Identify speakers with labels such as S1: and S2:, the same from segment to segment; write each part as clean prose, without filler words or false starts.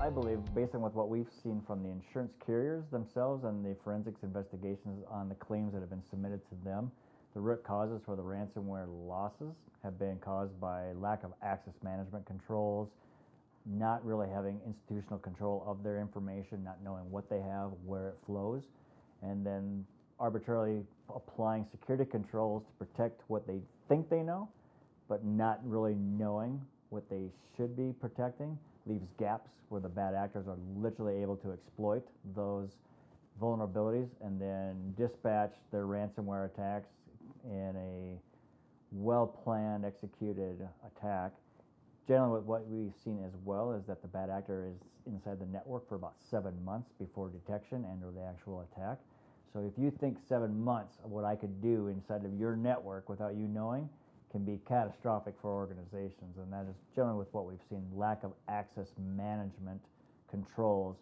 S1: I believe, based on what we've seen from the insurance carriers themselves and the forensics investigations on the claims that have been submitted to them, the root causes for the ransomware losses have been caused by lack of access management controls, not really having institutional control of their information, not knowing what they have, where it flows, and then arbitrarily applying security controls to protect what they think they know, but not really knowing what they should be protecting, leaves gaps where the bad actors are literally able to exploit those vulnerabilities and then dispatch their ransomware attacks in a well-planned, executed attack. Generally, what we've seen as well is that the bad actor is inside the network for about 7 months before detection and or the actual attack. So if you think 7 months of what I could do inside of your network without you knowing, can be catastrophic for organizations, and that is generally with what we've seen, lack of access management controls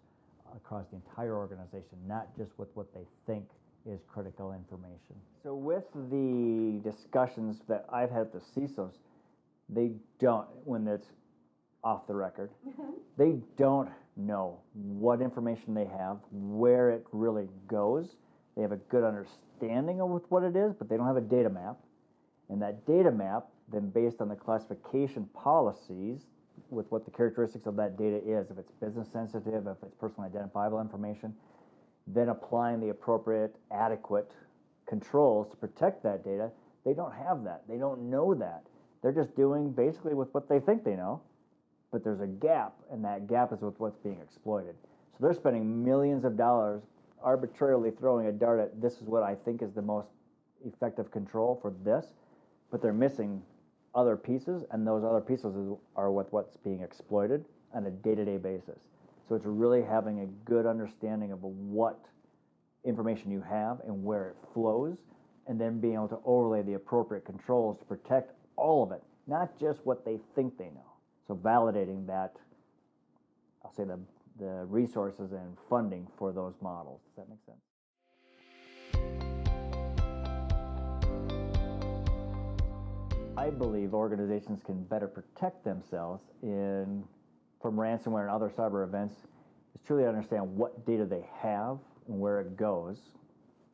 S1: across the entire organization, not just with what they think is critical information. So with the discussions that I've had with the CISOs, they don't, when it's off the record, they don't know what information they have, where it really goes. They have a good understanding of what it is, but they don't have a data map. And that data map, then based on the classification policies with what the characteristics of that data is, if it's business sensitive, if it's personally identifiable information, then applying the appropriate, adequate controls to protect that data, they don't have that. They don't know that. They're just doing basically with what they think they know, but there's a gap, and that gap is with what's being exploited. So they're spending millions of dollars arbitrarily throwing a dart at this is what I think is the most effective control for this, but they're missing other pieces, and those other pieces are what's being exploited on a day-to-day basis. So it's really having a good understanding of what information you have and where it flows, and then being able to overlay the appropriate controls to protect all of it, not just what they think they know. So validating that, I'll say the resources and funding for those models. Does that make sense? I believe organizations can better protect themselves from ransomware and other cyber events is truly understand what data they have and where it goes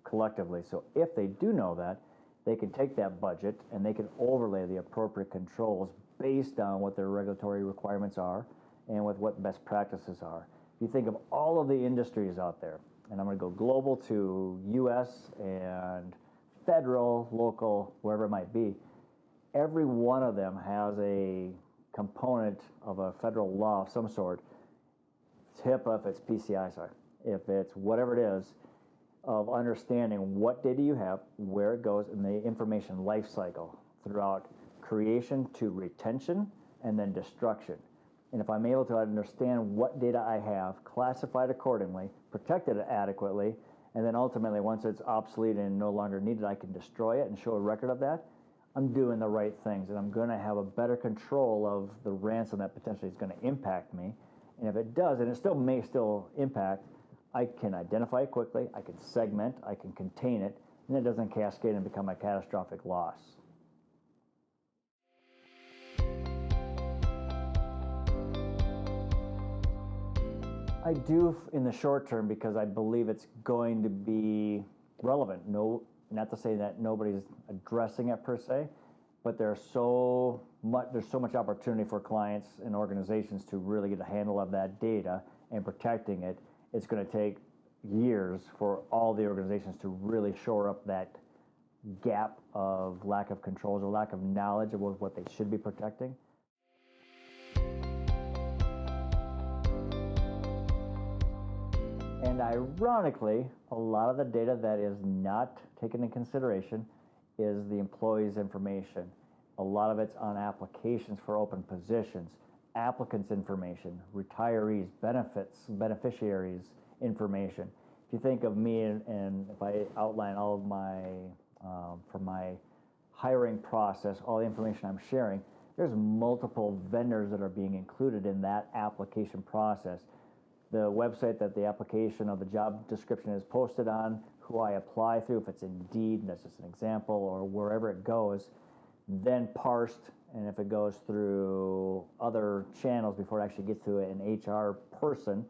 S1: collectively. So if they do know that, they can take that budget and they can overlay the appropriate controls based on what their regulatory requirements are and with what best practices are. If you think of all of the industries out there, and I'm going to go global to US and federal, local, wherever it might be, every one of them has a component of a federal law of some sort. It's HIPAA, if it's PCI, sorry, if it's whatever it is, of understanding what data you have, where it goes, and the information life cycle throughout creation to retention and then destruction. And if I'm able to understand what data I have, classified accordingly, protected it adequately, and then ultimately once it's obsolete and no longer needed, I can destroy it and show a record of that, I'm doing the right things, and I'm going to have a better control of the ransom that potentially is going to impact me. And if it does, and it may still impact, I can identify it quickly, I can segment, I can contain it, and it doesn't cascade and become a catastrophic loss. I do in the short term because I believe it's going to be relevant. No, not to say that nobody's addressing it per se, but there's so much opportunity for clients and organizations to really get a handle of that data and protecting it. It's going to take years for all the organizations to really shore up that gap of lack of controls or lack of knowledge of what they should be protecting. And ironically, a lot of the data that is not taken into consideration is the employee's information. A lot of it's on applications for open positions, applicants' information, retirees, beneficiaries' information. If you think of me and if I outline all of my, for my hiring process, all the information I'm sharing, there's multiple vendors that are being included in that application process. The website that the application of the job description is posted on, who I apply through, if it's Indeed, that's just an example, or wherever it goes, then parsed and if it goes through other channels before it actually gets to an HR person,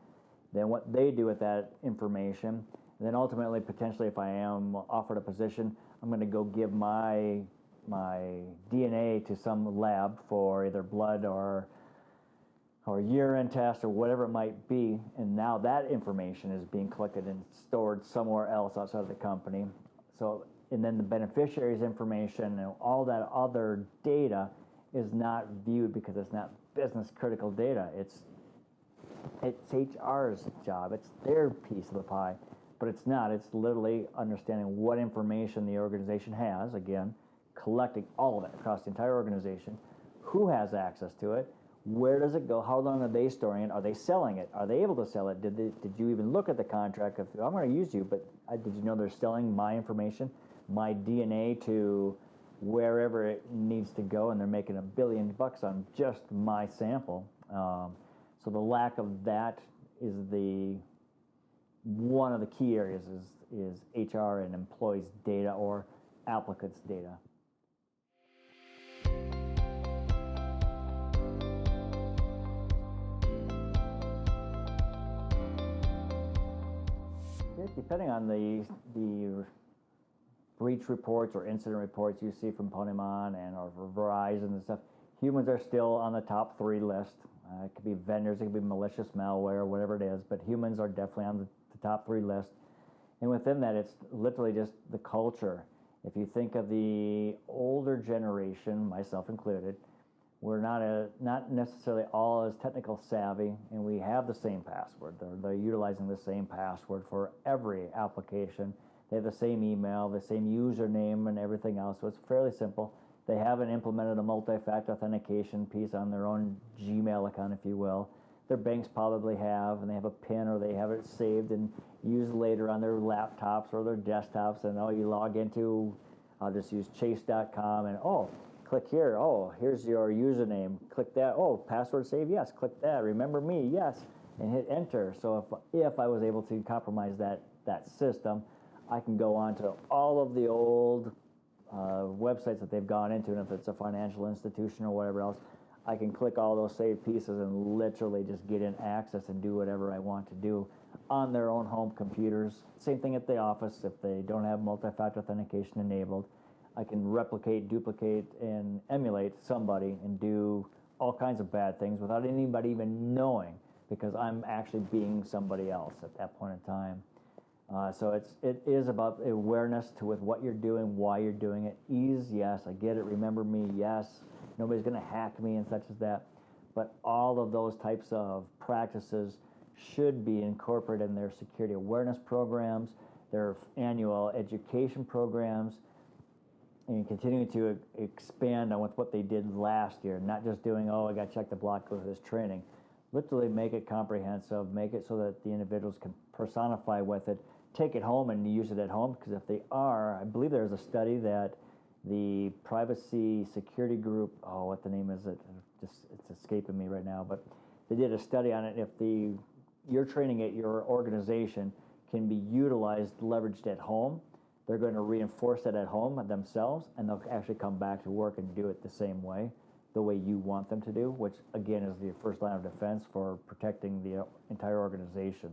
S1: then what they do with that information, and then ultimately, potentially, if I am offered a position, I'm going to go give my DNA to some lab for either blood or urine test or whatever it might be, and now that information is being collected and stored somewhere else outside of the company. So, and then the beneficiary's information and all that other data is not viewed because it's not business critical data. It's HR's job. It's their piece of the pie, but it's not. It's literally understanding what information the organization has, again, collecting all of it across the entire organization, who has access to it, where does it go, how long are they storing it, are they selling it, are they able to sell it, did you even look at the contract of, I'm going to use you, but did you know they're selling my information, my DNA to wherever it needs to go, and they're making $1 billion on just my sample. So the lack of that is one of the key areas is HR and employees' data or applicants' data. Depending on the breach reports or incident reports you see from Pokemon or Verizon and stuff, humans are still on the top 3 list. It could be vendors, it could be malicious malware, whatever it is, but humans are definitely on the top 3 list. And within that, it's literally just the culture. If you think of the older generation, myself included, we're not necessarily all as technical savvy, and we have the same password. They're utilizing the same password for every application. They have the same email, the same username, and everything else, so it's fairly simple. They haven't implemented a multi-factor authentication piece on their own Gmail account, if you will. Their banks probably have, and they have a PIN, or they have it saved and used later on their laptops or their desktops, and you log into, I'll just use chase.com, and click here, here's your username, click that, password save, yes, click that, remember me, yes, and hit enter. So if I was able to compromise that system, I can go on to all of the old websites that they've gone into, and if it's a financial institution or whatever else, I can click all those saved pieces and literally just get in access and do whatever I want to do on their own home computers. Same thing at the office. If they don't have multi-factor authentication enabled, I can replicate, duplicate, and emulate somebody and do all kinds of bad things without anybody even knowing, because I'm actually being somebody else at that point in time. So it is about awareness with what you're doing, why you're doing it. Ease, yes, I get it. Remember me, yes. Nobody's going to hack me and such as that. But all of those types of practices should be incorporated in their security awareness programs, their annual education programs, and continuing to expand on what they did last year, not just doing, I got to check the block with this training. Literally make it comprehensive, make it so that the individuals can personify with it, take it home and use it at home, because if they are, I believe there's a study that the privacy security group, what the name is it? It's escaping me right now, but they did a study on it. If your training at your organization can be utilized, leveraged at home, they're going to reinforce that at home themselves, and they'll actually come back to work and do it the same way, the way you want them to do, which again is the first line of defense for protecting the entire organization.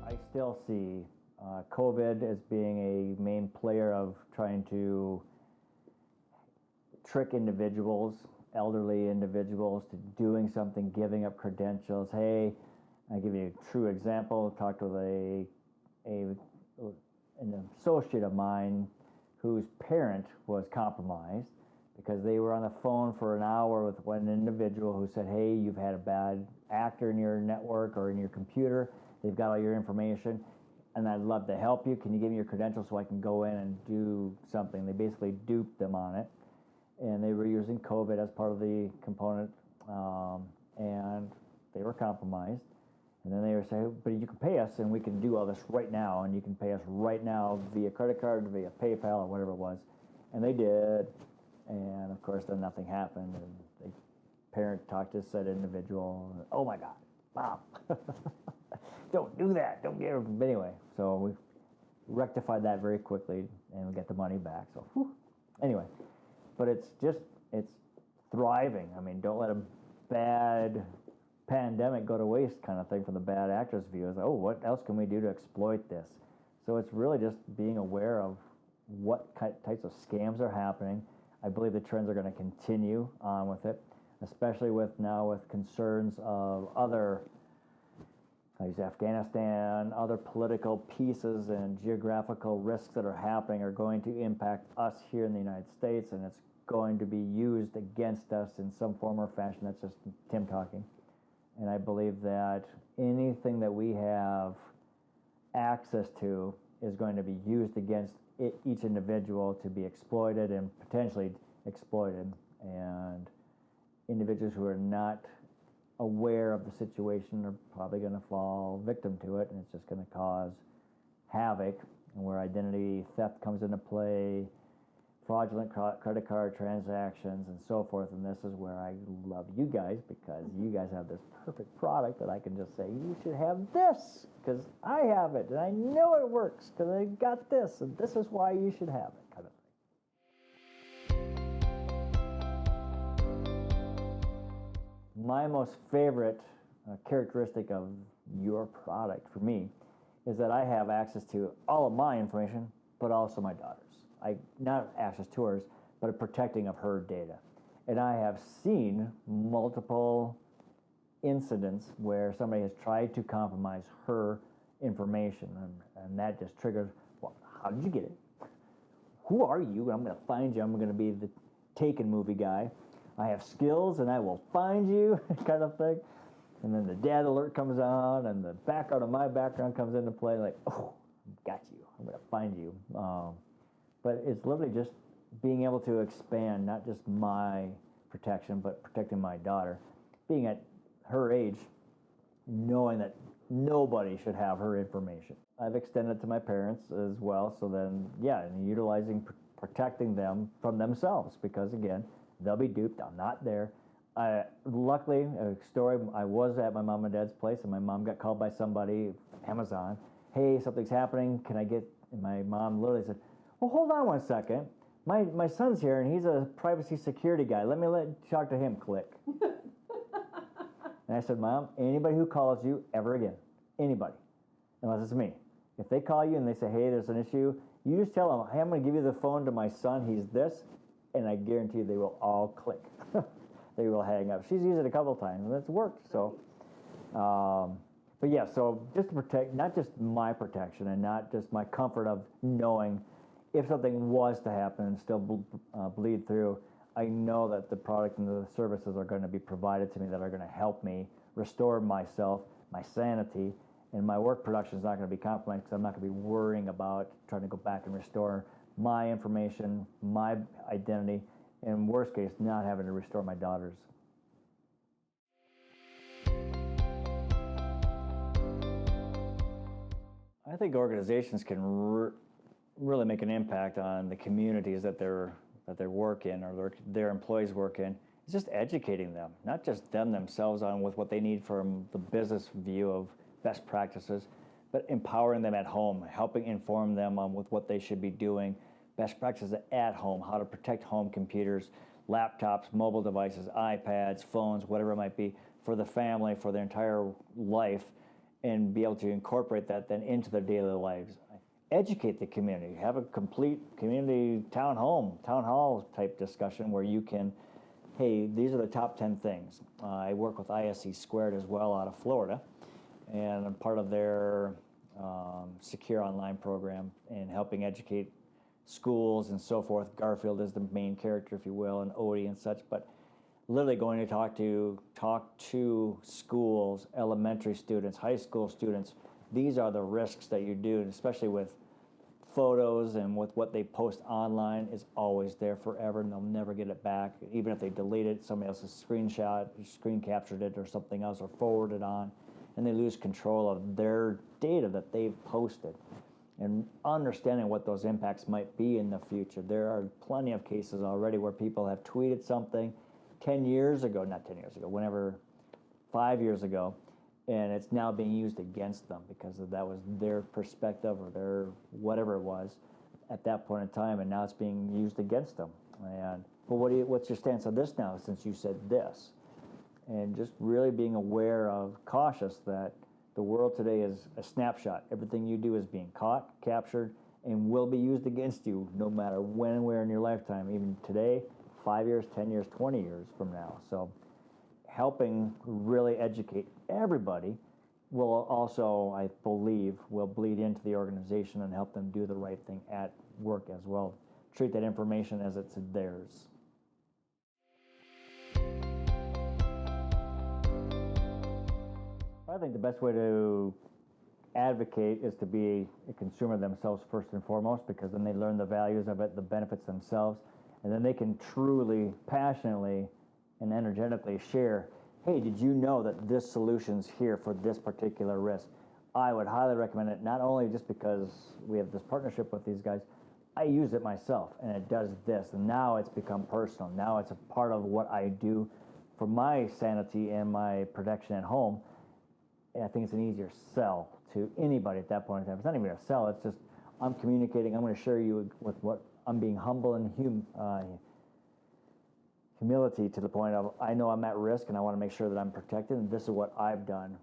S1: I still see COVID as being a main player of trying to trick individuals, elderly individuals, to doing something, giving up credentials. Hey, I'll give you a true example. Talked with an associate of mine whose parent was compromised because they were on the phone for an hour with one individual who said, hey, you've had a bad actor in your network or in your computer. They've got all your information, and I'd love to help you. Can you give me your credentials so I can go in and do something? They basically duped them on it, and they were using COVID as part of the component, and they were compromised. And then they were saying, but you can pay us, and we can do all this right now, and you can pay us right now via credit card, via PayPal, or whatever it was. And they did, and of course then nothing happened, and the parent talked to said individual, oh my God, Mom, don't do that, don't get her. But anyway, so rectified that very quickly and we get the money back. So whew. Anyway, but it's thriving. I mean, don't let a bad pandemic go to waste kind of thing from the bad actors' view. Is, oh, what else can we do to exploit this? So it's really just being aware of what types of scams are happening. I believe the trends are going to continue on with it, especially with concerns of other, Afghanistan, other political pieces and geographical risks that are happening are going to impact us here in the United States, and it's going to be used against us in some form or fashion. That's just Tim talking. And I believe that anything that we have access to is going to be used against each individual to be exploited and potentially exploited. And individuals who are not aware of the situation are probably going to fall victim to it, and it's just going to cause havoc. And where identity theft comes into play, fraudulent credit card transactions, and so forth. And this is where I love you guys, because you guys have this perfect product that I can just say, you should have this, because I have it, and I know it works, because I got this, and this is why you should have it, kind of thing. My most favorite characteristic of your product, for me, is that I have access to all of my information, but also my daughter's. Not access to hers, but a protecting of her data. And I have seen multiple incidents where somebody has tried to compromise her information, and that just triggers, well, how did you get it? Who are you? I'm going to find you. I'm going to be the Taken movie guy. I have skills, and I will find you, kind of thing. And then the dad alert comes on, and the background of my background comes into play, like, oh, got you. I'm going to find you. But it's literally just being able to expand not just my protection, but protecting my daughter. Being at her age, knowing that nobody should have her information. I've extended it to my parents as well, so then, yeah, and utilizing, protecting them from themselves, because again, they'll be duped. I'm not there. Luckily, a story, I was at my mom and dad's place, and my mom got called by somebody, Amazon, hey, something's happening, can I get, and my mom literally said, well, hold on 1 second. My son's here, and he's a privacy security guy. Let me talk to him, click. And I said, Mom, anybody who calls you ever again, anybody, unless it's me, if they call you and they say, hey, there's an issue, you just tell them, hey, I'm going to give you the phone to my son, he's this, and I guarantee you they will all click. They will hang up. She's used it a couple times, and it's worked. So, but yeah, so just to protect, not just my protection and not just my comfort of knowing if something was to happen and still bleed through, I know that the product and the services are going to be provided to me that are going to help me restore myself, my sanity, and my work production is not going to be compromised because I'm not going to be worrying about trying to go back and restore my information, my identity, and worst case, not having to restore my daughter's. I think organizations can really make an impact on the communities that they work in or their employees work in. It's just educating them, not just them themselves on with what they need from the business view of best practices, but empowering them at home, helping inform them on with what they should be doing, best practices at home, how to protect home computers, laptops, mobile devices, iPads, phones, whatever it might be, for the family, for their entire life, and be able to incorporate that then into their daily lives. Educate the community, have a complete community town hall type discussion where you can, hey, these are the top 10 things. I work with ISC Squared as well out of Florida, and I'm part of their secure online program and helping educate schools and so forth. Garfield is the main character, if you will, and Odie and such, but literally going to talk to schools, elementary students, high school students. These are the risks that you do, especially with photos and with what they post online is always there forever, and they'll never get it back. Even if they delete it, somebody else has screen captured it or something else, or forwarded on, and they lose control of their data that they've posted. And understanding what those impacts might be in the future. There are plenty of cases already where people have tweeted something 10 years ago, not 10 years ago, whenever, 5 years ago, and it's now being used against them because that was their perspective or their whatever it was at that point in time, and now it's being used against them. And well, what's your stance on this now since you said this? And just really being aware of, cautious that the world today is a snapshot. Everything you do is being caught, captured, and will be used against you no matter when and where in your lifetime, even today, 5 years, 10 years, 20 years from now. So helping really educate everybody will also, I believe, will bleed into the organization and help them do the right thing at work as well. Treat that information as it's theirs. I think the best way to advocate is to be a consumer themselves first and foremost, because then they learn the values of it, the benefits themselves, and then they can truly, passionately, and energetically share, hey, did you know that this solution's here for this particular risk? I would highly recommend it, not only just because we have this partnership with these guys, I use it myself, and it does this, and now it's become personal. Now it's a part of what I do for my sanity and my protection at home. And I think it's an easier sell to anybody at that point in time. It's not even a sell, it's just, I'm communicating, I'm going to share you with what I'm being humble and humility to the point of, I know I'm at risk and I want to make sure that I'm protected, and this is what I've done.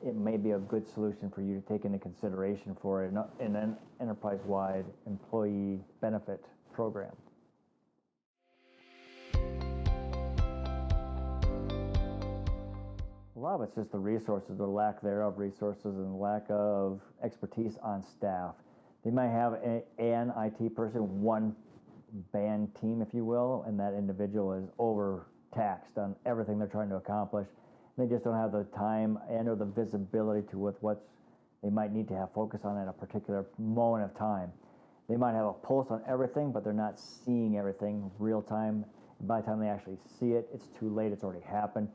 S1: It may be a good solution for you to take into consideration for in an enterprise-wide employee benefit program. A lot of it's just the resources, or lack thereof resources, and lack of expertise on staff. They might have an IT person, one band team, if you will, and that individual is overtaxed on everything they're trying to accomplish. They just don't have the time and or the visibility to what they might need to have focus on at a particular moment of time. They might have a pulse on everything, but they're not seeing everything real time. And by the time they actually see it, it's too late. It's already happened.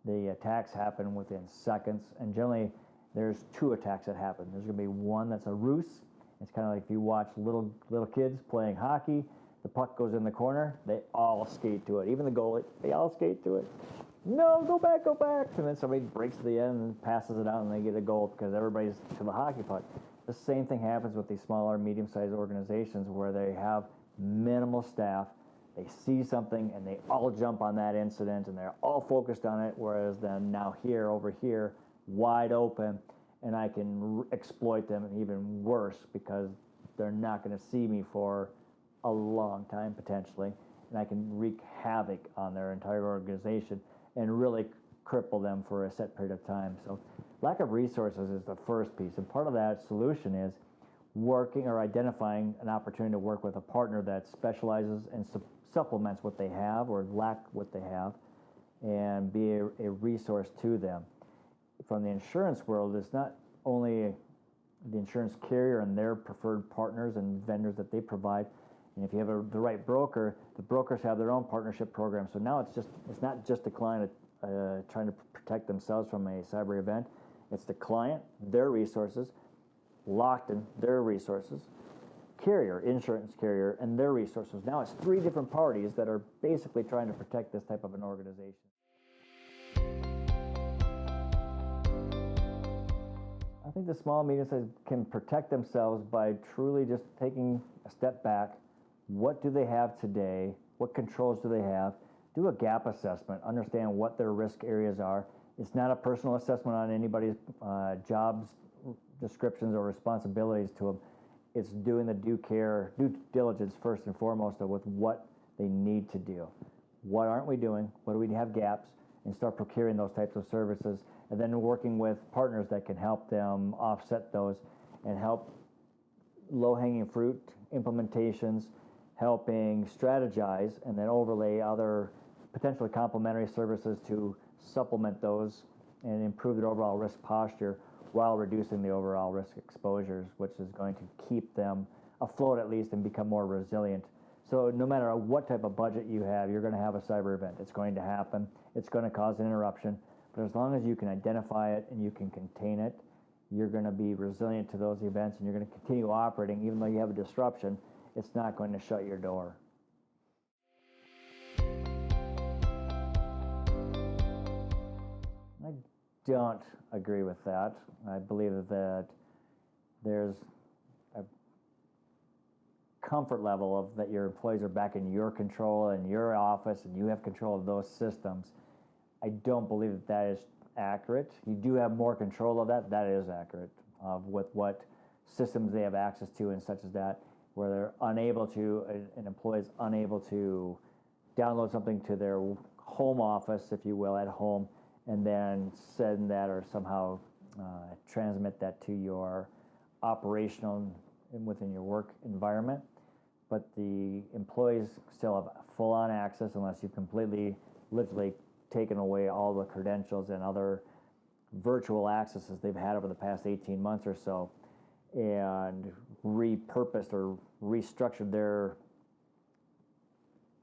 S1: The attacks happen within seconds, and generally there's two attacks that happen. There's going to be one that's a ruse. It's kind of like if you watch little kids playing hockey, the puck goes in the corner, they all skate to it. Even the goalie, they all skate to it. No, go back. And then somebody breaks to the end and passes it out, and they get a goal because everybody's to the hockey puck. The same thing happens with these smaller, medium-sized organizations where they have minimal staff. They see something and they all jump on that incident and they're all focused on it, whereas then now over here, wide open, and I can exploit them even worse because they're not going to see me for a long time potentially, and I can wreak havoc on their entire organization and really cripple them for a set period of time. So lack of resources is the first piece, and part of that solution is working or identifying an opportunity to work with a partner that specializes and supplements what they have or lack what they have, and be a resource to them. From the insurance world, it's not only the insurance carrier and their preferred partners and vendors that they provide, and if you have the right broker, the brokers have their own partnership program. So now it's not just the client trying to protect themselves from a cyber event. It's the client, their resources, Lockton, their resources, carrier, insurance carrier, and their resources. Now it's three different parties that are basically trying to protect this type of an organization. I think the small and medium-sized can protect themselves by truly just taking a step back. What do they have today? What controls do they have? Do a gap assessment. Understand what their risk areas are. It's not a personal assessment on anybody's jobs descriptions or responsibilities to them. It's doing the due diligence first and foremost with what they need to do. What aren't we doing? What do we have gaps? And start procuring those types of services, and then working with partners that can help them offset those and help low-hanging fruit implementations, helping strategize, and then overlay other potentially complementary services to supplement those and improve their overall risk posture while reducing the overall risk exposures, which is going to keep them afloat at least and become more resilient. So no matter what type of budget you have, you're going to have a cyber event. It's going to happen. It's going to cause an interruption. But as long as you can identify it and you can contain it, you're going to be resilient to those events, and you're going to continue operating even though you have a disruption. It's not going to shut your door. I don't agree with that. I believe that there's a comfort level of that your employees are back in your control and your office and you have control of those systems. I don't believe that that is accurate. You do have more control of that. That is accurate with what systems they have access to and such as that, where they're unable to, an employee is unable to download something to their home office, if you will, at home, and then send that or somehow transmit that to your operational within your work environment. But the employees still have full-on access unless you've completely, literally taken away all the credentials and other virtual accesses they've had over the past 18 months or so, and repurposed or restructured their,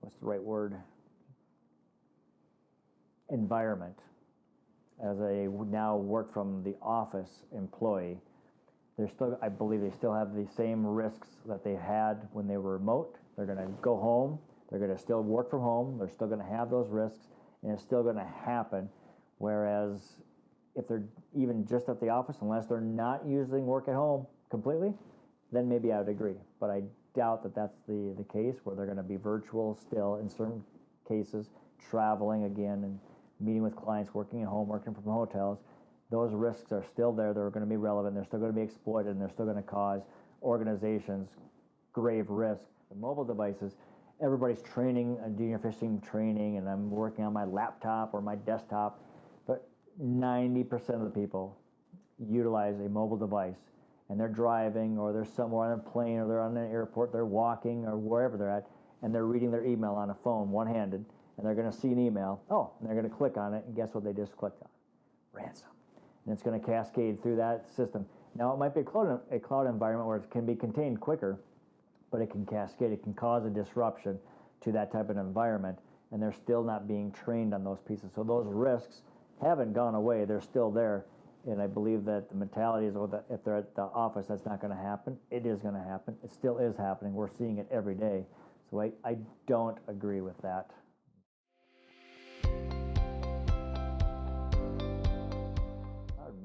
S1: what's the right word, environment as a now work from the office employee. They're still, I believe they still have the same risks that they had when they were remote. They're going to go home, they're going to still work from home, they're still going to have those risks, and it's still going to happen. Whereas if they're even just at the office, unless they're not using work at home completely, then maybe I would agree. But I doubt that that's the case, where they're going to be virtual still in certain cases, traveling again and meeting with clients, working at home, working from hotels. Those risks are still there. They're going to be relevant. They're still going to be exploited, and they're still going to cause organizations grave risk. The mobile devices, everybody's training, doing your phishing training, and I'm working on my laptop or my desktop, but 90% of the people utilize a mobile device, and they're driving, or they're somewhere on a plane, or they're on an airport, they're walking, or wherever they're at, and they're reading their email on a phone one-handed, and they're going to see an email, and they're going to click on it, and guess what they just clicked on? Ransom. And it's going to cascade through that system. Now, it might be a cloud environment where it can be contained quicker, but it can cascade. It can cause a disruption to that type of environment, and they're still not being trained on those pieces. So those risks haven't gone away. They're still there, and I believe that the mentality is that if they're at the office, that's not going to happen. It is going to happen. It still is happening. We're seeing it every day. So I don't agree with that.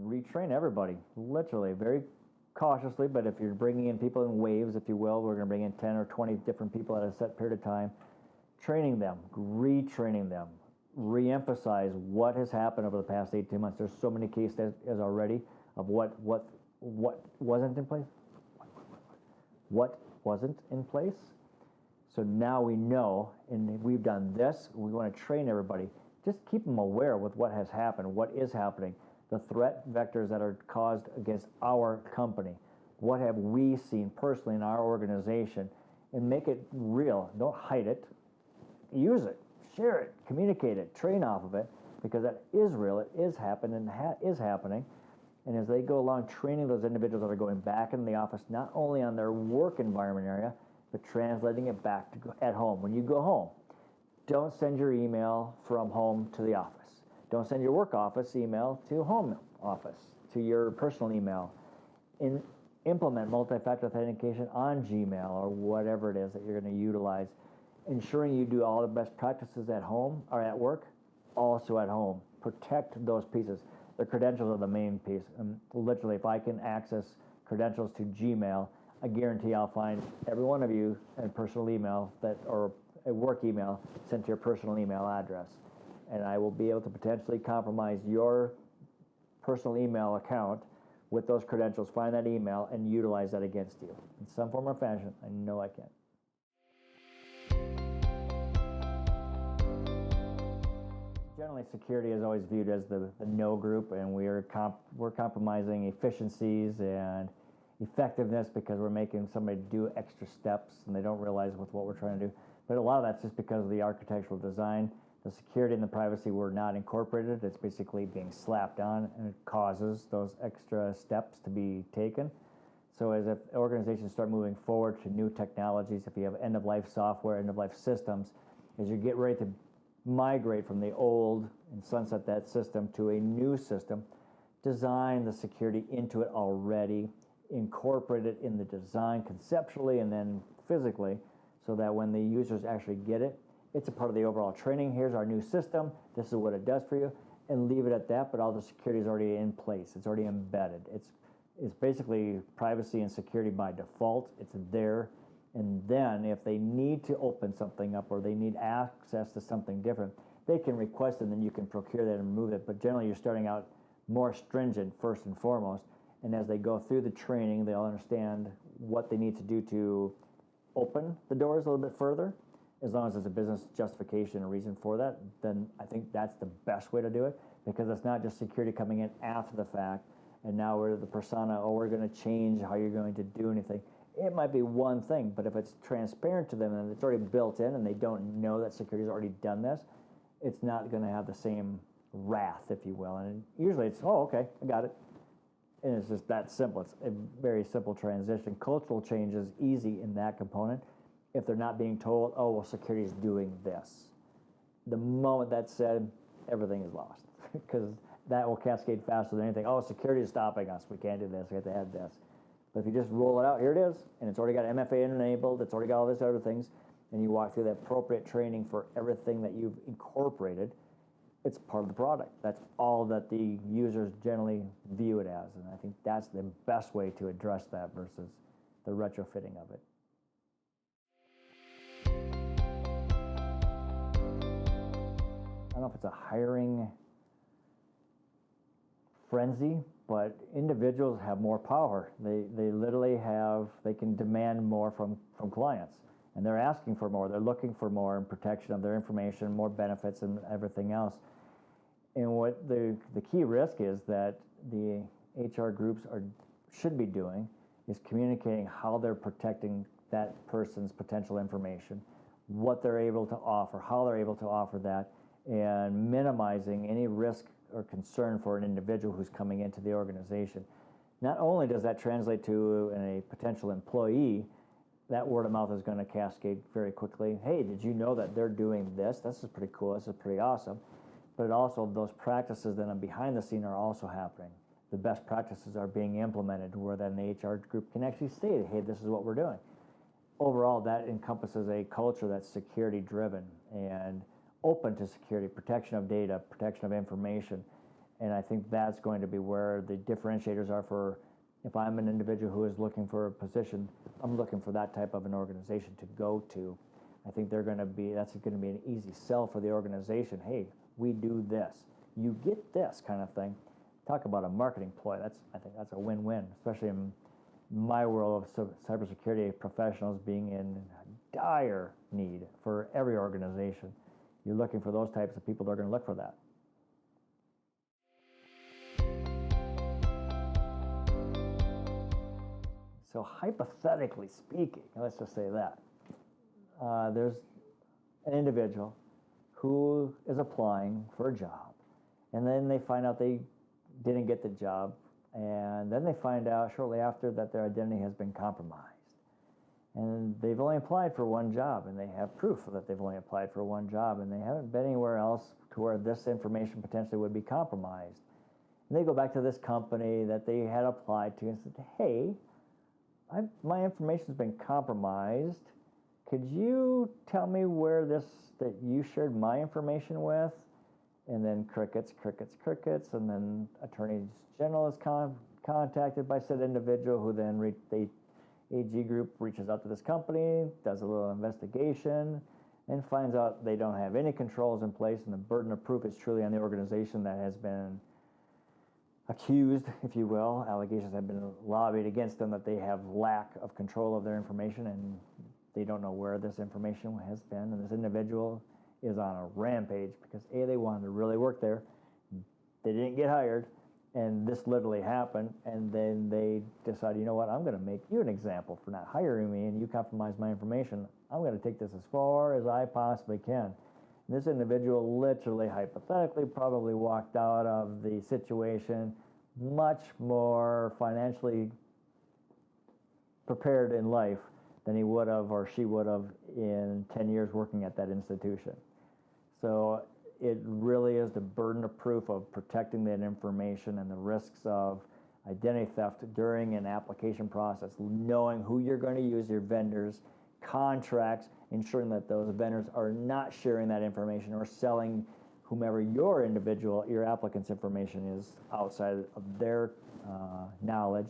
S1: Retrain everybody, literally, very cautiously, but if you're bringing in people in waves, if you will, we're going to bring in 10 or 20 different people at a set period of time, training them, retraining them, re-emphasize what has happened over the past 18 months. There's so many cases as already of what wasn't in place. What wasn't in place. So now we know, and we've done this, we want to train everybody. Just keep them aware with what has happened, what is happening, the threat vectors that are caused against our company. What have we seen personally in our organization, and make it real. Don't hide it. Use it, share it, communicate it, train off of it, because that is real. It is happening and is happening. And as they go along, training those individuals that are going back into the office, not only on their work environment area, but translating it back to at home. When you go home, don't send your email from home to the office. Don't send your work office email to home office, to your personal email. Implement multi-factor authentication on Gmail or whatever it is that you're going to utilize. Ensuring you do all the best practices at home or at work, also at home. Protect those pieces. The credentials are the main piece. And literally, if I can access credentials to Gmail, I guarantee I'll find every one of you a personal email or a work email sent to your personal email address. And I will be able to potentially compromise your personal email account with those credentials, find that email, and utilize that against you in some form or fashion. I know I can. Generally, security is always viewed as the no group, and we're compromising efficiencies and effectiveness because we're making somebody do extra steps, and they don't realize what we're trying to do. But a lot of that's just because of the architectural design. The security and the privacy were not incorporated. It's basically being slapped on, and it causes those extra steps to be taken. So as if organizations start moving forward to new technologies, if you have end-of-life software, end-of-life systems, as you get ready to migrate from the old and sunset that system to a new system, design the security into it already, incorporate it in the design conceptually and then physically, so that when the users actually get it, it's a part of the overall training. Here's our new system. This is what it does for you. and leave it at that, but all the security is already in place. It's already embedded. It's basically privacy and security by default. It's there. And then if they need to open something up or they need access to something different, they can request it and then you can procure that and remove it. But generally you're starting out more stringent first and foremost. And as they go through the training, they'll understand what they need to do to open the doors a little bit further. As long as there's a business justification and reason for that, then I think that's the best way to do it, because it's not just security coming in after the fact and now we're the persona, oh, we're going to change how you're going to do anything. It might be one thing, but if it's transparent to them and it's already built in and they don't know that security's already done this, it's not going to have the same wrath, if you will. And usually it's, oh, okay, I got it. And it's just that simple. It's a very simple transition. Cultural change is easy in that component if they're not being told, oh, well, security is doing this. The moment that's said, everything is lost because that will cascade faster than anything. Oh, security is stopping us. We can't do this. We have to add this. But if you just roll it out, here it is, and it's already got MFA enabled, it's already got all these other things, and you walk through the appropriate training for everything that you've incorporated, it's part of the product. That's all that the users generally view it as, and I think that's the best way to address that versus the retrofitting of it. I don't know if it's a hiring frenzy, but individuals have more power. They literally have, they can demand more from clients, and they're asking for more. They're looking for more in protection of their information, more benefits and everything else. And what the key risk is that the HR groups should be doing is communicating how they're protecting that person's potential information, what they're able to offer, how they're able to offer that, and minimizing any risk or concern for an individual who's coming into the organization. Not only does that translate to a potential employee, that word of mouth is going to cascade very quickly. Hey, did you know that they're doing this? This is pretty cool. This is pretty awesome. But it also, those practices that are behind the scene are also happening. The best practices are being implemented where then the HR group can actually say, hey, this is what we're doing. Overall, that encompasses a culture that's security driven and open to security, protection of data, protection of information. And I think that's going to be where the differentiators are for, if I'm an individual who is looking for a position, I'm looking for that type of an organization to go to. I think that's going to be an easy sell for the organization. Hey, we do this. You get this kind of thing. Talk about a marketing ploy. I think that's a win-win, especially in my world of cybersecurity professionals being in dire need for every organization. You're looking for those types of people that are going to look for that. So hypothetically speaking, let's just say that, there's an individual who is applying for a job, and then they find out they didn't get the job, and then they find out shortly after that their identity has been compromised. And they've only applied for one job, and they have proof that they've only applied for one job, and they haven't been anywhere else to where this information potentially would be compromised. And they go back to this company that they had applied to and said, hey, my information's been compromised. Could you tell me where that you shared my information with? And then crickets, and then Attorney General is contacted by said individual, who then the AG group reaches out to this company, does a little investigation, and finds out they don't have any controls in place, and the burden of proof is truly on the organization that has been accused, if you will. Allegations have been lobbied against them that they have lack of control of their information, and they don't know where this information has been. And this individual is on a rampage because A, they wanted to really work there, they didn't get hired, and this literally happened, and then they decided, you know what, I'm going to make you an example for not hiring me, and you compromise my information. I'm going to take this as far as I possibly can. And this individual literally, hypothetically, probably walked out of the situation much more financially prepared in life than he would have or she would have in 10 years working at that institution. So it really is the burden of proof of protecting that information and the risks of identity theft during an application process, knowing who you're going to use, your vendors, contracts, ensuring that those vendors are not sharing that information or selling whomever your applicant's information is outside of their knowledge,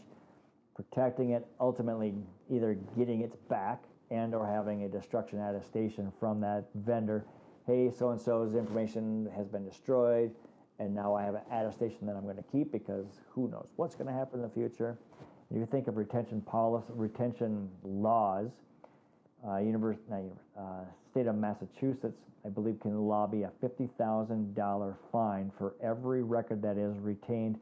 S1: protecting it, ultimately either getting it back and or having a destruction attestation from that vendor. Hey, so-and-so's information has been destroyed, and now I have an attestation that I'm going to keep because who knows what's going to happen in the future. If you think of retention laws, state of Massachusetts, I believe, can lobby a $50,000 fine for every record that is retained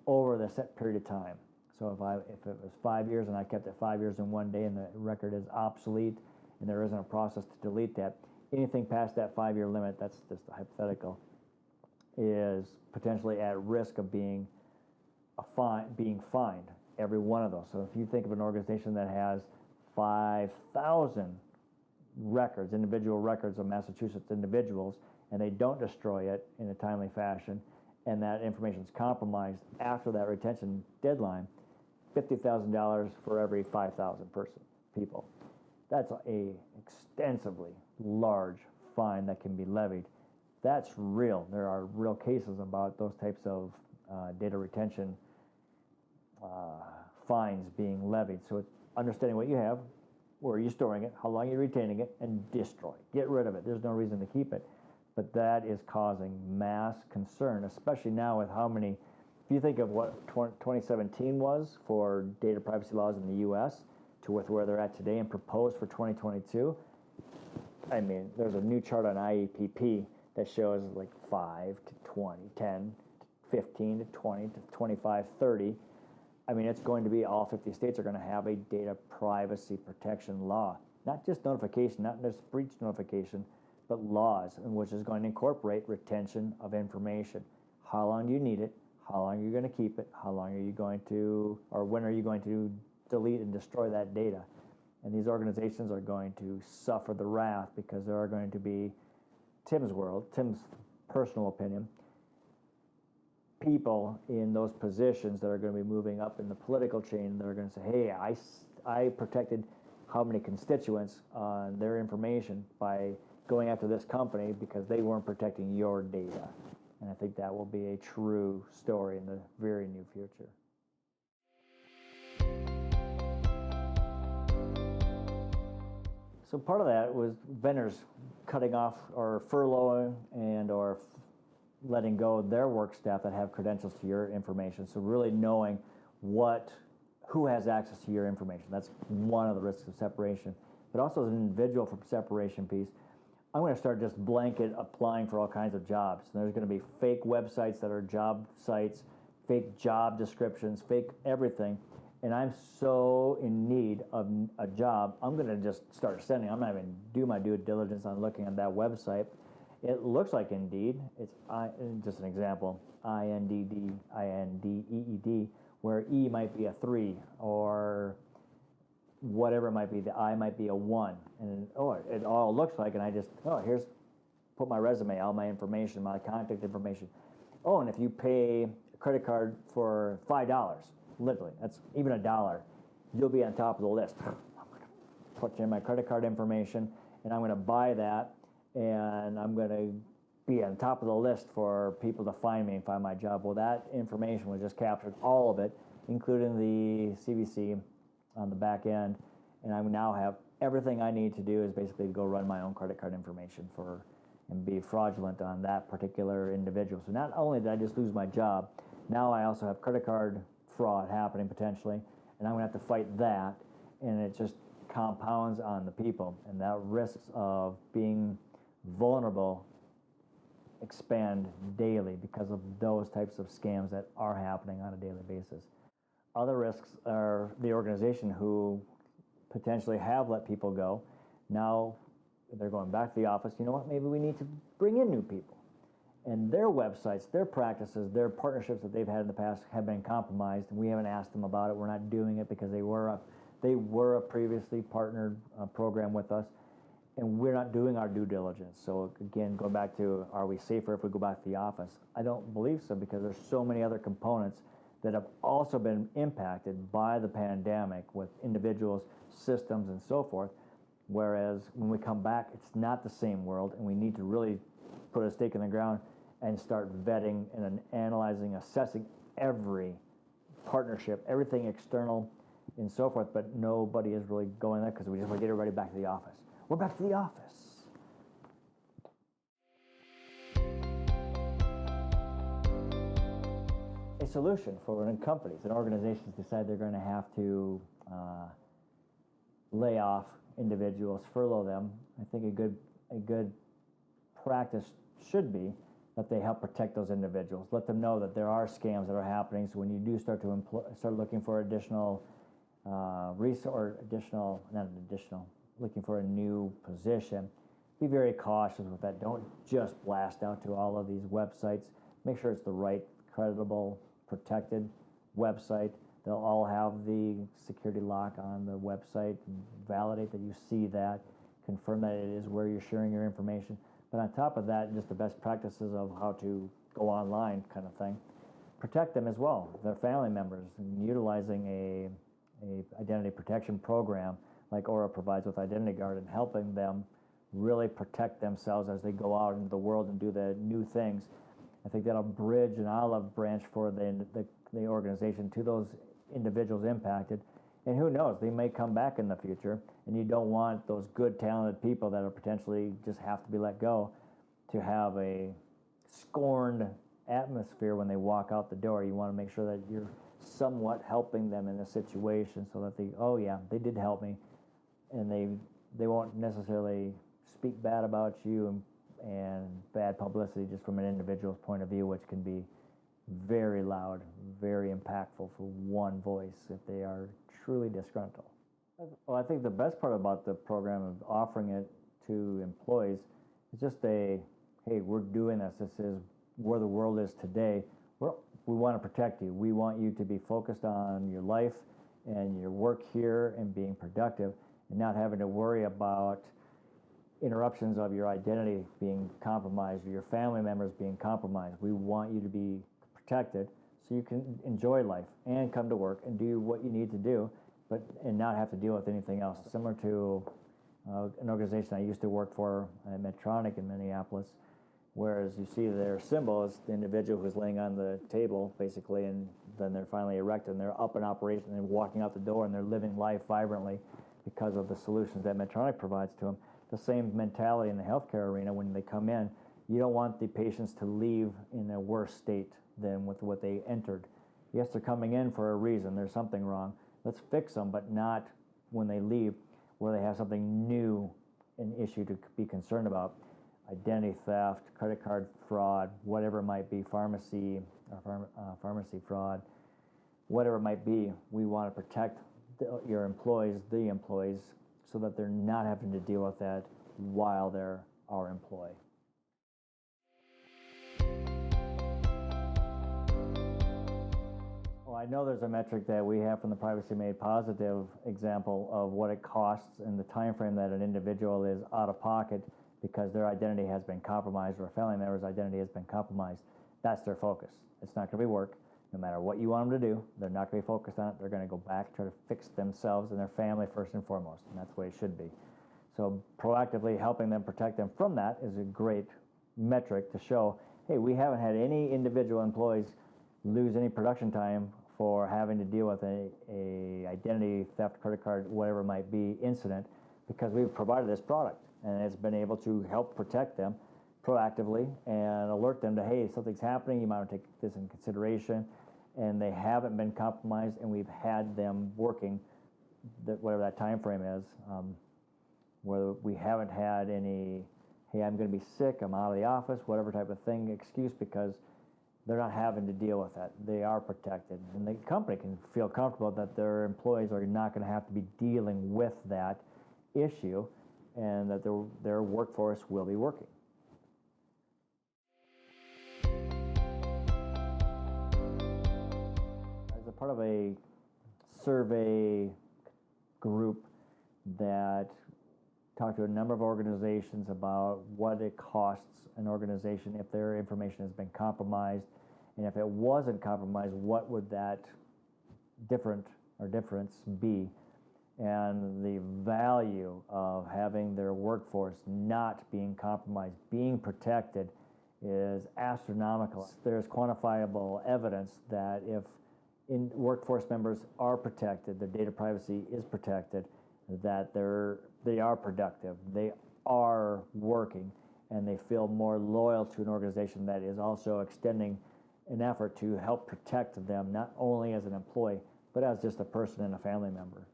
S1: over the set period of time. So if it was 5 years and I kept it 5 years and 1 day and the record is obsolete and there isn't a process to delete that, anything past that 5-year limit, that's just a hypothetical, is potentially at risk of being fined, every one of those. So if you think of an organization that has 5,000 records, individual records of Massachusetts individuals, and they don't destroy it in a timely fashion, and that information is compromised after that retention deadline, $50,000 for every 5,000 people. That's a extensively large fine that can be levied. That's real. There are real cases about those types of data retention fines being levied. So it's understanding what you have, where are you storing it, how long are you retaining it, and destroy it. Get rid of it. There's no reason to keep it. But that is causing mass concern, especially now with how many, if you think of what 2017 was for data privacy laws in the U.S. to with where they're at today and proposed for 2022, I mean, there's a new chart on IEPP that shows like 5 to 20, 10, 15 to 20 to 25, 30. I mean, it's going to be all 50 states are going to have a data privacy protection law. Not just notification, not just breach notification, but laws, which is going to incorporate retention of information. How long do you need it? How long are you going to keep it? How long are you going to, or when are you going to delete and destroy that data? And these organizations are going to suffer the wrath because there are going to be, Tim's personal opinion, people in those positions that are going to be moving up in the political chain that are going to say, hey, I protected how many constituents on their information by going after this company because they weren't protecting your data. And I think that will be a true story in the very near future. So part of that was vendors cutting off or furloughing and or letting go of their work staff that have credentials to your information. So really knowing who has access to your information. That's one of the risks of separation. But also as an individual from separation piece, I'm going to start just blanket applying for all kinds of jobs. And there's going to be fake websites that are job sites, fake job descriptions, fake everything. And I'm so in need of a job, I'm going to just start sending. I'm not even do my due diligence on looking at that website. It looks like Indeed. It's just an example, INDEED, where E might be a 3 or whatever it might be. The I might be a 1. And it all looks like, and I just, here's, put my resume, all my information, my contact information. Oh, and if you pay a credit card for $5, literally, that's even $1, you'll be on top of the list. I'm going to put in my credit card information, and I'm going to buy that, and I'm going to be on top of the list for people to find me and find my job. Well, that information was just captured, all of it, including the CVC on the back end, and I now have everything I need to do is basically go run my own credit card information and be fraudulent on that particular individual. So not only did I just lose my job, now I also have credit card fraud happening potentially, and I'm going to have to fight that, and it just compounds on the people, and that risks of being vulnerable expand daily because of those types of scams that are happening on a daily basis. Other risks are the organization who potentially have let people go. Now they're going back to the office. You know what? Maybe we need to bring in new people. And their websites, their practices, their partnerships that they've had in the past have been compromised, and we haven't asked them about it. We're not doing it because they were a previously partnered program with us, and we're not doing our due diligence. So again, going back to, are we safer if we go back to the office? I don't believe so, because there's so many other components that have also been impacted by the pandemic with individuals, systems, and so forth. Whereas when we come back, it's not the same world, and we need to really put a stake in the ground and start vetting and analyzing, assessing every partnership, everything external and so forth, but nobody is really going there because we just want to get everybody back to the office. We're back to the office. A solution for when companies and organizations decide they're going to have to lay off individuals, furlough them. I think a good practice should be that they help protect those individuals. Let them know that there are scams that are happening. So when you do start to start looking for additional looking for a new position, be very cautious with that. Don't just blast out to all of these websites. Make sure it's the right, credible, protected website. They'll all have the security lock on the website. Validate that you see that. Confirm that it is where you're sharing your information. But on top of that, just the best practices of how to go online kind of thing. Protect them as well, their family members, and utilizing a identity protection program like Aura provides with Identity Guard and helping them really protect themselves as they go out into the world and do the new things. I think that'll bridge an olive branch for the organization to those individuals impacted. And who knows, they may come back in the future, and you don't want those good, talented people that are potentially just have to be let go to have a scorned atmosphere when they walk out the door. You want to make sure that you're somewhat helping them in a situation so that oh yeah, they did help me, and they won't necessarily speak bad about you and bad publicity just from an individual's point of view, which can be very loud, very impactful for one voice if they are truly disgruntled. Well, I think the best part about the program of offering it to employees is just hey, we're doing this. This is where the world is today. We want to protect you. We want you to be focused on your life and your work here and being productive and not having to worry about interruptions of your identity being compromised or your family members being compromised. We want you to be protected so you can enjoy life and come to work and do what you need to do, and not have to deal with anything else. Similar to an organization I used to work for at Medtronic in Minneapolis, whereas you see their symbol is the individual who's laying on the table, basically, and then they're finally erected and they're up in operation and walking out the door and they're living life vibrantly because of the solutions that Medtronic provides to them. The same mentality in the healthcare arena. When they come in, you don't want the patients to leave in a worse state than with what they entered. Yes, they're coming in for a reason. There's something wrong. Let's fix them, but not when they leave where they have something new, an issue to be concerned about. Identity theft, credit card fraud, whatever it might be, pharmacy fraud, whatever it might be. We want to protect your employees, so that they're not having to deal with that while they're our employee. Well, I know there's a metric that we have from the Privacy Made Positive example of what it costs and the time frame that an individual is out of pocket because their identity has been compromised or a family member's identity has been compromised. That's their focus. It's not going to be work. No matter what you want them to do, they're not going to be focused on it. They're going to go back, try to fix themselves and their family first and foremost, and that's the way it should be. So proactively helping them, protect them from that is a great metric to show, hey, we haven't had any individual employees lose any production time for having to deal with a identity theft, credit card, whatever it might be, incident, because we've provided this product, and it's been able to help protect them proactively and alert them to, hey, something's happening, you might want to take this in consideration, and they haven't been compromised, and we've had them working, whatever that time frame is, where we haven't had any, hey, I'm going to be sick, I'm out of the office, whatever type of thing, excuse, because they're not having to deal with that. They are protected, and the company can feel comfortable that their employees are not going to have to be dealing with that issue, and that their workforce will be working. As a part of a survey group that talked to a number of organizations about what it costs an organization if their information has been compromised, and if it wasn't compromised, what would that difference be? And the value of having their workforce not being compromised, being protected, is astronomical. There's quantifiable evidence that if workforce members are protected, their data privacy is protected, that they are productive, they are working, and they feel more loyal to an organization that is also extending an effort to help protect them, not only as an employee, but as just a person and a family member.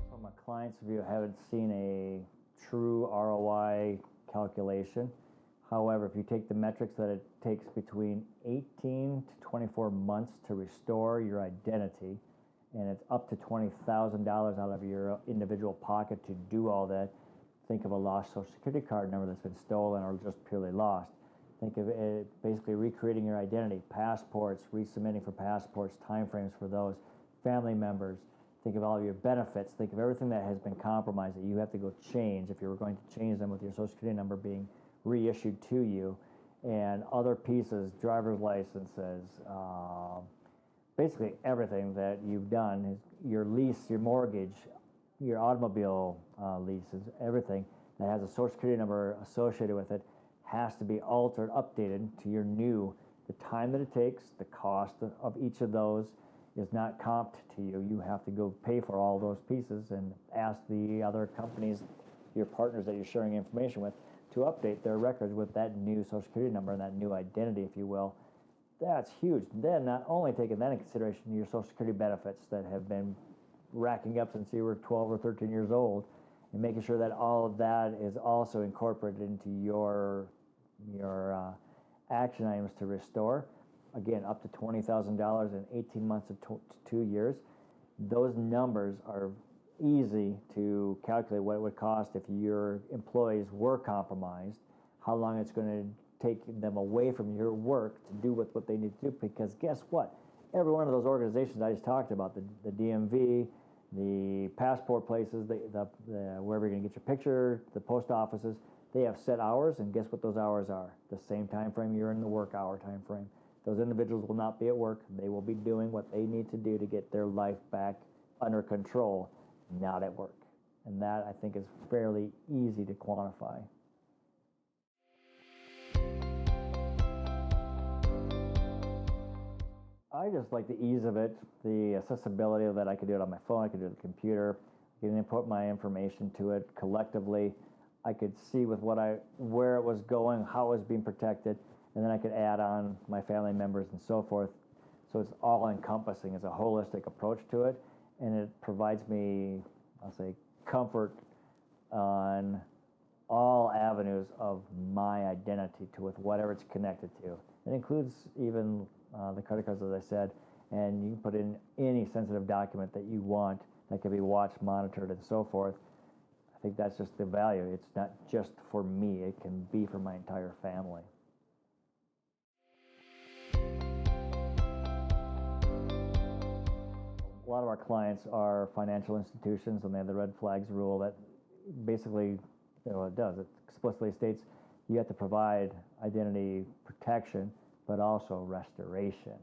S1: From a client's view, I haven't seen a true ROI calculation. However, if you take the metrics that it takes between 18 to 24 months to restore your identity, and it's up to $20,000 out of your individual pocket to do all that. Think of a lost Social Security card number that's been stolen or just purely lost. Think of it basically recreating your identity, passports, resubmitting for passports, timeframes for those, family members. Think of all of your benefits. Think of everything that has been compromised that you have to go change if you were going to change them with your Social Security number being reissued to you, and other pieces, driver's licenses, basically everything that you've done, your lease, your mortgage, your automobile leases, everything that has a Social Security number associated with it has to be altered, updated to your new. The time that it takes, the cost of each of those is not comped to you. You have to go pay for all those pieces and ask the other companies, your partners that you're sharing information with, to update their records with that new Social Security number and that new identity, if you will. That's huge. Then, not only taking that into consideration, your Social Security benefits that have been racking up since you were 12 or 13 years old, and making sure that all of that is also incorporated into your action items to restore. Again, up to $20,000 in 18 months to 2 years. Those numbers are easy to calculate what it would cost if your employees were compromised, how long it's going to take them away from your work to do what they need to do. Because guess what? Every one of those organizations I just talked about, the DMV, the passport places, the wherever you're going to get your picture, the post offices, they have set hours, and guess what those hours are? The same time frame you're in the work hour time frame. Those individuals will not be at work. They will be doing what they need to do to get their life back under control, not at work. And that, I think, is fairly easy to quantify. I just like the ease of it, the accessibility of that. I could do it on my phone, I could do it on the computer, I can input my information to it collectively. I could see with where it was going, how it was being protected, and then I could add on my family members and so forth. So it's all encompassing. It's a holistic approach to it, and it provides me, I'll say, comfort on all avenues of my identity with whatever it's connected to. It includes even the credit cards, as I said, and you can put in any sensitive document that you want that can be watched, monitored, and so forth. I think that's just the value. It's not just for me. It can be for my entire family. A lot of our clients are financial institutions, and they have the red flags rule that basically, it does. It explicitly states you have to provide identity protection, but also restoration.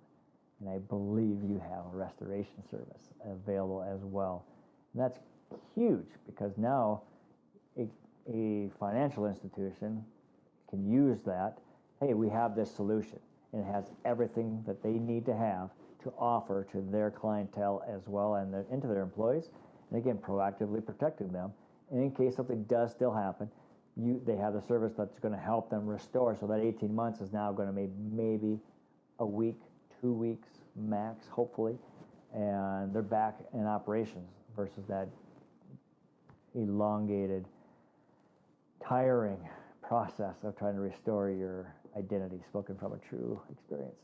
S1: And I believe you have a restoration service available as well. And that's huge, because now a financial institution can use that. Hey, we have this solution, and it has everything that they need to have to offer to their clientele as well, and into their employees, and again, proactively protecting them. And in case something does still happen, they have the service that's going to help them restore. So that 18 months is now going to be maybe a week, 2 weeks max, hopefully, and they're back in operations versus that elongated, tiring process of trying to restore your identity, spoken from a true experience.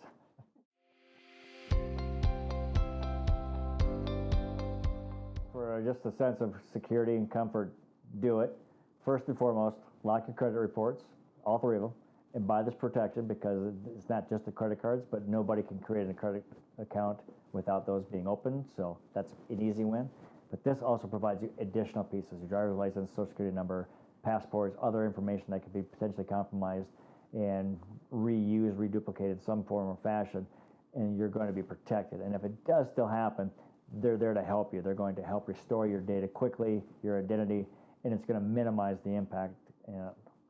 S1: For just a sense of security and comfort, do it. First and foremost, lock your credit reports, all 3 of them, and buy this protection, because it's not just the credit cards, but nobody can create a credit account without those being opened, so that's an easy win. But this also provides you additional pieces: your driver's license, Social Security number, passports, other information that could be potentially compromised and reused, reduplicated in some form or fashion, and you're going to be protected. And if it does still happen, they're there to help you. They're going to help restore your data quickly, your identity, and it's going to minimize the impact.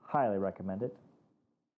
S1: Highly recommend it.